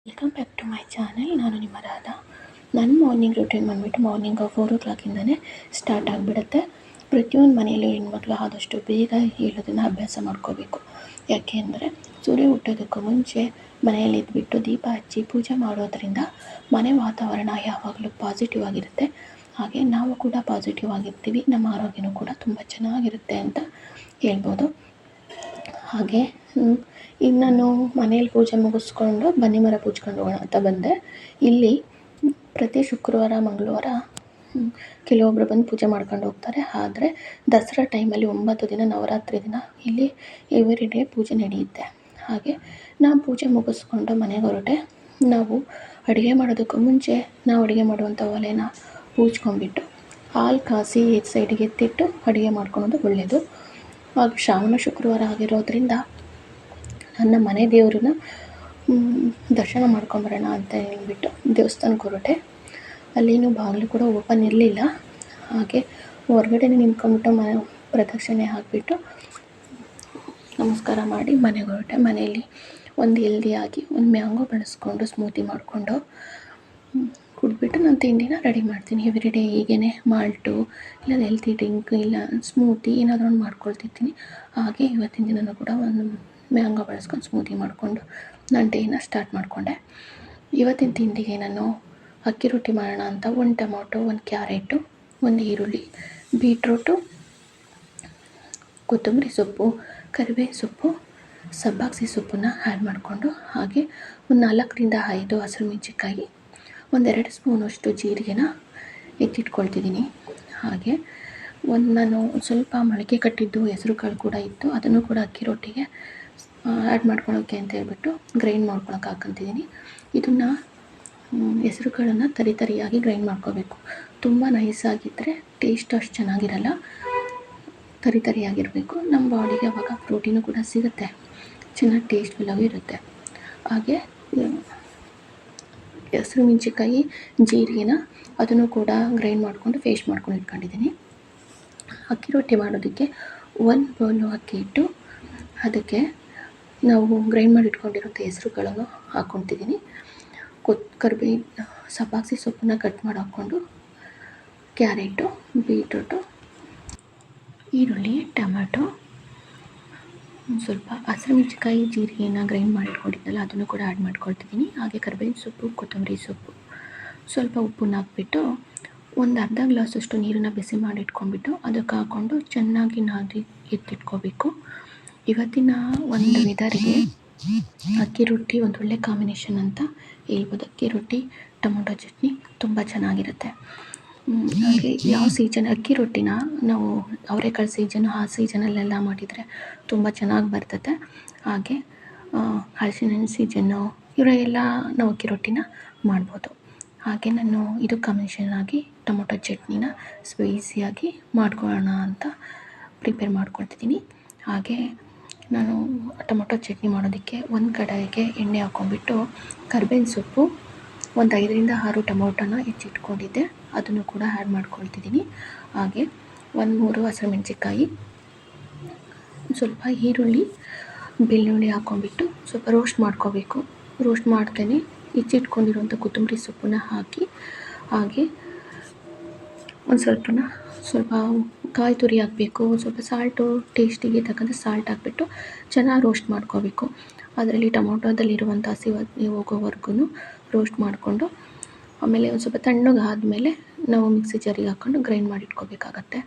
Welcome back to my channel. ನಾನು ನಿಮ್ಮ ರಾಧಾ. ನನ್ನ ಮಾರ್ನಿಂಗ್ ರೂಟೀನ್ ಬಂದುಬಿಟ್ಟು ಮಾರ್ನಿಂಗ್ 4 o'clock ಸ್ಟಾರ್ಟ್ ಆಗಿಬಿಡುತ್ತೆ. ಪ್ರತಿಯೊಂದು ಮನೆಯಲ್ಲೂ ಹೆಣ್ಮಕ್ಳು ಆದಷ್ಟು ಬೇಗ ಹೇಳೋದನ್ನು ಅಭ್ಯಾಸ ಮಾಡ್ಕೋಬೇಕು. ಯಾಕೆ ಅಂದರೆ ಸೂರ್ಯ ಹುಟ್ಟೋದಕ್ಕೂ ಮುಂಚೆ ಮನೆಯಲ್ಲಿ ಇದ್ಬಿಟ್ಟು ದೀಪ ಹಚ್ಚಿ ಪೂಜೆ ಮಾಡೋದರಿಂದ ಮನೆ ವಾತಾವರಣ ಯಾವಾಗಲೂ ಪಾಸಿಟಿವ್ ಆಗಿರುತ್ತೆ. ಹಾಗೆ ನಾವು ಕೂಡ ಪಾಸಿಟಿವ್ ಆಗಿರ್ತೀವಿ, ನಮ್ಮ ಆರೋಗ್ಯನೂ ಕೂಡ ತುಂಬ ಚೆನ್ನಾಗಿರುತ್ತೆ ಅಂತ ಹೇಳ್ಬೋದು. ಹಾಗೆ ಈಗ ನಾನು ಮನೇಲಿ ಪೂಜೆ ಮುಗಿಸ್ಕೊಂಡು ಬನ್ನಿ ಮರ ಪೂಜ್ಕೊಂಡು ಹೋಗೋಣ ಅಂತ ಬಂದೆ. ಇಲ್ಲಿ ಪ್ರತಿ ಶುಕ್ರವಾರ ಮಂಗಳವಾರ ಕೆಲವೊಬ್ಬರು ಬಂದು ಪೂಜೆ ಮಾಡ್ಕೊಂಡು ಹೋಗ್ತಾರೆ. ಆದರೆ ದಸರಾ ಟೈಮಲ್ಲಿ 9 ದಿನ ನವರಾತ್ರಿ ದಿನ ಇಲ್ಲಿ ಎವ್ರಿ ಡೇ ಪೂಜೆ ನಡೆಯುತ್ತೆ. ಹಾಗೆ ನಾನು ಪೂಜೆ ಮುಗಿಸ್ಕೊಂಡು ಮನೆಗೆ ಹೊರಟೆ. ನಾವು ಅಡುಗೆ ಮಾಡೋದಕ್ಕೂ ಮುಂಚೆ ನಾವು ಅಡುಗೆ ಮಾಡುವಂಥ ಒಲೆನ ಪೂಜ್ಕೊಂಡ್ಬಿಟ್ಟು ಹಾಲು ಕಾಸಿ ಸೈಡಿಗೆ ಎತ್ತಿಟ್ಟು ಅಡುಗೆ ಮಾಡ್ಕೊಳೋದು ಒಳ್ಳೆಯದು. ಆಗ ಶ್ರಾವಣ ಶುಕ್ರವಾರ ಆಗಿರೋದ್ರಿಂದ ನನ್ನ ಮನೆ ದೇವ್ರನ್ನ ದರ್ಶನ ಮಾಡ್ಕೊಂಬರೋಣ ಅಂತ ಹೇಳ್ಬಿಟ್ಟು ದೇವಸ್ಥಾನಕ್ಕೆ ಹೊರಟೆ. ಅಲ್ಲಿನೂ ಬಾಗಿಲು ಕೂಡ ಓಪನ್ ಇರಲಿಲ್ಲ. ಹಾಗೆ ಹೊರಗಡೆ ನಿಂತ್ಕೊಂಡ್ಬಿಟ್ಟು ಮನೆ ಪ್ರದಕ್ಷಿಣೆ ಹಾಕಿಬಿಟ್ಟು ನಮಸ್ಕಾರ ಮಾಡಿ ಮನೆಗೆ ಹೊರಟೆ. ಮನೆಯಲ್ಲಿ ಒಂದು ಹೆಲ್ದಿಯಾಗಿ ಒಂದು ಮ್ಯಾಂಗೋ ಬೆಳೆಸ್ಕೊಂಡು ಸ್ಮೂತಿ ಮಾಡಿಕೊಂಡು ಕುಡಿದ್ಬಿಟ್ಟು ನಾನು ತಿಂಡಿನ ರೆಡಿ ಮಾಡ್ತೀನಿ. ಎವ್ರಿ ಡೇ ಹೀಗೇ ಮಾಲ್ಟು ಇಲ್ಲ ಹೆಲ್ತಿ ಡ್ರಿಂಕ್ ಇಲ್ಲ ಸ್ಮೂತಿ ಏನಾದರೂ ಒಂದು ಮಾಡ್ಕೊಳ್ತಿರ್ತೀನಿ. ಹಾಗೆ ಇವತ್ತಿನ ದಿನವೂ ಕೂಡ ಒಂದು ಮ್ಯಾಂಗೋ ಬೆಳೆಸ್ಕೊಂಡು ಸ್ಮೂತಿ ಮಾಡಿಕೊಂಡು ನಾನು ಡೇನ ಸ್ಟಾರ್ಟ್ ಮಾಡಿಕೊಂಡೆ. ಇವತ್ತಿನ ತಿಂಡಿಗೆ ನಾನು ಅಕ್ಕಿ ರೊಟ್ಟಿ ಮಾಡೋಣ ಅಂತ 1 ಟೊಮೊಟೊ, 1 ಕ್ಯಾರೆಟು, 1 ಈರುಳ್ಳಿ, ಬೀಟ್ರೂಟು, ಕೊತ್ತಂಬರಿ ಸೊಪ್ಪು, ಕರಿಬೇವು ಸೊಪ್ಪು, ಸಬ್ಬಾಕ್ಸಿ ಸೊಪ್ಪನ್ನು ಆ್ಯಡ್ ಮಾಡಿಕೊಂಡು ಹಾಗೆ ಒಂದು 4ರಿಂದ 5 ಹಸಿರು ಮೆಣಸಿನ್ಕಾಯಿ, 1-2 ಸ್ಪೂನಷ್ಟು ಜೀರಿಗೆನ ಎತ್ತಿಟ್ಕೊಳ್ತಿದ್ದೀನಿ. ಹಾಗೆ ನಾನು ಸ್ವಲ್ಪ ಮೊಳಕೆ ಕಟ್ಟಿದ್ದು ಹೆಸರು ಕಾಳು ಕೂಡ ಇತ್ತು, ಅದನ್ನು ಕೂಡ ಅಕ್ಕಿ ರೊಟ್ಟಿಗೆ ಆ್ಯಡ್ ಮಾಡ್ಕೊಳೋಕ್ಕೆ ಅಂತ ಹೇಳ್ಬಿಟ್ಟು ಗ್ರೈಂಡ್ ಮಾಡ್ಕೊಳಕ್ಕೆ ಹಾಕ್ಕೊತಿದ್ದೀನಿ. ಇದನ್ನು ಹೆಸರು ಕಾಳನ್ನು ತರಿಯಾಗಿ ಗ್ರೈಂಡ್ ಮಾಡ್ಕೋಬೇಕು. ತುಂಬ ನೈಸಾಗಿದ್ದರೆ ಟೇಸ್ಟ್ ಅಷ್ಟು ಚೆನ್ನಾಗಿರಲ್ಲ, ತರಿಯಾಗಿರಬೇಕು. ನಮ್ಮ ಬಾಡಿಗೆ ಅವಾಗ ಪ್ರೋಟೀನು ಕೂಡ ಸಿಗುತ್ತೆ, ಚೆನ್ನಾಗಿ ಟೇಸ್ಟ್ಫುಲ್ಲಾಗೂ ಇರುತ್ತೆ. ಹಾಗೆ ಹೆಸರು ಮೆಣಸಿನ್ಕಾಯಿ ಜೀರಿಗೆನ ಅದನ್ನು ಕೂಡ ಗ್ರೈಂಡ್ ಮಾಡಿಕೊಂಡು ಪೇಸ್ಟ್ ಮಾಡ್ಕೊಂಡು ಇಟ್ಕೊಂಡಿದ್ದೀನಿ. ಅಕ್ಕಿ ರೊಟ್ಟಿ ಮಾಡೋದಕ್ಕೆ 1 ಬೌಲು ಅಕ್ಕಿ ಇಟ್ಟು ಅದಕ್ಕೆ ನಾವು ಗ್ರೈಂಡ್ ಮಾಡಿ ಇಟ್ಕೊಂಡಿರೋಂಥ ಹೆಸರು ಕಾಳನ್ನು ಹಾಕ್ಕೊತಿದ್ದೀನಿ. ಕರಿಬೇವು, ಸಬ್ಬಾಕ್ಸಿ ಸೊಪ್ಪನ್ನು ಕಟ್ ಮಾಡಿ ಹಾಕ್ಕೊಂಡು ಕ್ಯಾರೆಟು, ಬೀಟ್ರೂಟು, ಈರುಳ್ಳಿ, ಟೊಮ್ಯಾಟೊ, ಸ್ವಲ್ಪ ಹಸಿರು ಮೆಣಸಿನ್ಕಾಯಿ ಜೀರಿಗೆನ ಗ್ರೈಂಡ್ ಮಾಡಿ ಇಟ್ಕೊಂಡಿದ್ದಲ್ಲ ಅದನ್ನು ಕೂಡ ಆ್ಯಡ್ ಮಾಡ್ಕೊಳ್ತಿದ್ದೀನಿ. ಹಾಗೆ ಕರಿಬೇವಿನ ಸೊಪ್ಪು, ಕೊತ್ತಂಬರಿ ಸೊಪ್ಪು, ಸ್ವಲ್ಪ ಉಪ್ಪನ್ನ ಹಾಕ್ಬಿಟ್ಟು ಒಂದು ಅರ್ಧ ಗ್ಲಾಸಷ್ಟು ನೀರನ್ನು ಬಿಸಿ ಮಾಡಿ ಇಟ್ಕೊಂಡ್ಬಿಟ್ಟು ಅದಕ್ಕೆ ಹಾಕ್ಕೊಂಡು ಚೆನ್ನಾಗಿ ನಾದಿ ಎತ್ತಿಟ್ಕೋಬೇಕು. ಇವತ್ತಿನ ಒಂದು ವೆದರ್ಗೆ ಅಕ್ಕಿ ರೊಟ್ಟಿ ಒಂದು ಒಳ್ಳೆ ಕಾಂಬಿನೇಷನ್ ಅಂತ ಹೇಳ್ಬೋದು. ಅಕ್ಕಿ ರೊಟ್ಟಿ ಟೊಮೊಟೊ ಚಟ್ನಿ ತುಂಬ ಚೆನ್ನಾಗಿರುತ್ತೆ. ಹಾಗೆ ಯಾವ ಸೀಸನ್ ಅಕ್ಕಿ ರೊಟ್ಟಿನ ನಾವು ಅವರೆಕಾಳು ಸೀಸನು ಆ ಸೀಸನಲ್ಲೆಲ್ಲ ಮಾಡಿದರೆ ತುಂಬ ಚೆನ್ನಾಗಿ ಬರ್ತದೆ. ಹಾಗೆ ಹಲಸಿನಹಣ್ಣು ಸೀಸನ್ನು ಇವರೆಲ್ಲ ನಾವು ಅಕ್ಕಿ ರೊಟ್ಟಿನ ಮಾಡ್ಬೋದು. ಹಾಗೆ ನಾನು ಇದು ಕಾಂಬಿನೇಷನ್ ಆಗಿ ಟೊಮೊಟೊ ಚಟ್ನಿನ ಸ್ಪೈಸಿಯಾಗಿ ಮಾಡ್ಕೊಳ್ಳೋಣ ಅಂತ ಪ್ರಿಪೇರ್ ಮಾಡ್ಕೊಳ್ತಿದ್ದೀನಿ. ಹಾಗೆ ನಾನು ಟೊಮೊಟೊ ಚಟ್ನಿ ಮಾಡೋದಕ್ಕೆ ಒಂದು ಕಡಾಯಿಗೆ ಎಣ್ಣೆ ಹಾಕ್ಕೊಂಡ್ಬಿಟ್ಟು ಕರಿಬೇವಿನ ಸೊಪ್ಪು, ಒಂದು 5ರಿಂದ 6 ಟೊಮೊಟೊನ ಹೆಚ್ಚಿಟ್ಕೊಂಡಿದ್ದೆ ಅದನ್ನು ಕೂಡ ಆ್ಯಡ್ ಮಾಡ್ಕೊಳ್ತಿದ್ದೀನಿ. ಹಾಗೆ 1-3 ಹಸಿರು ಮೆಣಸಿನ್ಕಾಯಿ, ಸ್ವಲ್ಪ ಈರುಳ್ಳಿ, ಬೆಳ್ಳುಳ್ಳಿ ಹಾಕ್ಕೊಂಡ್ಬಿಟ್ಟು ಸ್ವಲ್ಪ ರೋಸ್ಟ್ ಮಾಡ್ಕೋಬೇಕು. ರೋಸ್ಟ್ ಮಾಡ್ತೇನೆ ಹೆಚ್ಚಿಟ್ಕೊಂಡಿರುವಂಥ ಕೊತ್ತಂಬರಿ ಸೊಪ್ಪನ್ನ ಹಾಕಿ ಹಾಗೆ ಒಂದು ಸ್ವಲ್ಪ ಕಾಯಿ ತುರಿ ಹಾಕಬೇಕು. ಸ್ವಲ್ಪ ಸಾಲ್ಟು ಟೇಸ್ಟಿಗೆ ತಕ್ಕಂತೆ ಸಾಲ್ಟ್ ಹಾಕ್ಬಿಟ್ಟು ಚೆನ್ನಾಗಿ ರೋಸ್ಟ್ ಮಾಡ್ಕೋಬೇಕು. ಅದರಲ್ಲಿ ಟೊಮೊಟೊದಲ್ಲಿರುವಂಥ ಹಸಿ ವಾಸನೆ ಹೋಗೋವರೆಗೂ ರೋಸ್ಟ್ ಮಾಡಿಕೊಂಡು ಆಮೇಲೆ ಒಂದು ಸ್ವಲ್ಪ ತಣ್ಣಗೆ ಆದಮೇಲೆ ನಾವು ಮಿಕ್ಸಿ ಜಾರಿಗೆ ಹಾಕ್ಕೊಂಡು ಗ್ರೈಂಡ್ ಮಾಡಿ ಇಟ್ಕೋಬೇಕಾಗತ್ತೆ.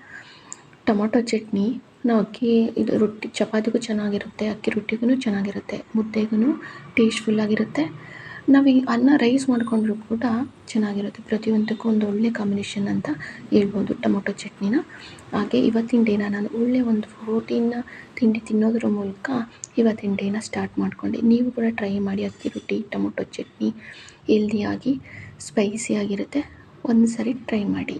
ಟೊಮೊಟೊ ಚಟ್ನಿ ನಾವು ಇದು ರೊಟ್ಟಿ ಚಪಾತಿಗೂ ಚೆನ್ನಾಗಿರುತ್ತೆ, ಅಕ್ಕಿ ರೊಟ್ಟಿಗೂ ಚೆನ್ನಾಗಿರುತ್ತೆ, ಮುದ್ದೆಗೂ ಟೇಸ್ಟ್ಫುಲ್ಲಾಗಿರುತ್ತೆ. ನಾವು ಈ ಅನ್ನ ರೈಸ್ ಮಾಡ್ಕೊಂಡ್ರೂ ಕೂಡ ಚೆನ್ನಾಗಿರುತ್ತೆ. ಪ್ರತಿಯೊಂದಕ್ಕೂ ಒಂದು ಒಳ್ಳೆ ಕಾಂಬಿನೇಷನ್ ಅಂತ ಹೇಳ್ಬೋದು ಟೊಮೊಟೊ ಚಟ್ನಿನ. ಹಾಗೆ ಇವತ್ತಿನ ಡೇನ ನಾನು ಒಳ್ಳೆ ಒಂದು ಪ್ರೋಟೀನ್ನ ತಿಂಡಿ ತಿನ್ನೋದ್ರ ಮೂಲಕ ಇವತ್ತಿನ ಡೇನ ಸ್ಟಾರ್ಟ್ ಮಾಡಿಕೊಂಡೆ. ನೀವು ಕೂಡ ಟ್ರೈ ಮಾಡಿ. ಅಕ್ಕಿ ರೊಟ್ಟಿ ಟೊಮೊಟೊ ಚಟ್ನಿ ಹೆಲ್ದಿಯಾಗಿ ಸ್ಪೈಸಿಯಾಗಿರುತ್ತೆ. ಒಂದು ಸರಿ ಟ್ರೈ ಮಾಡಿ.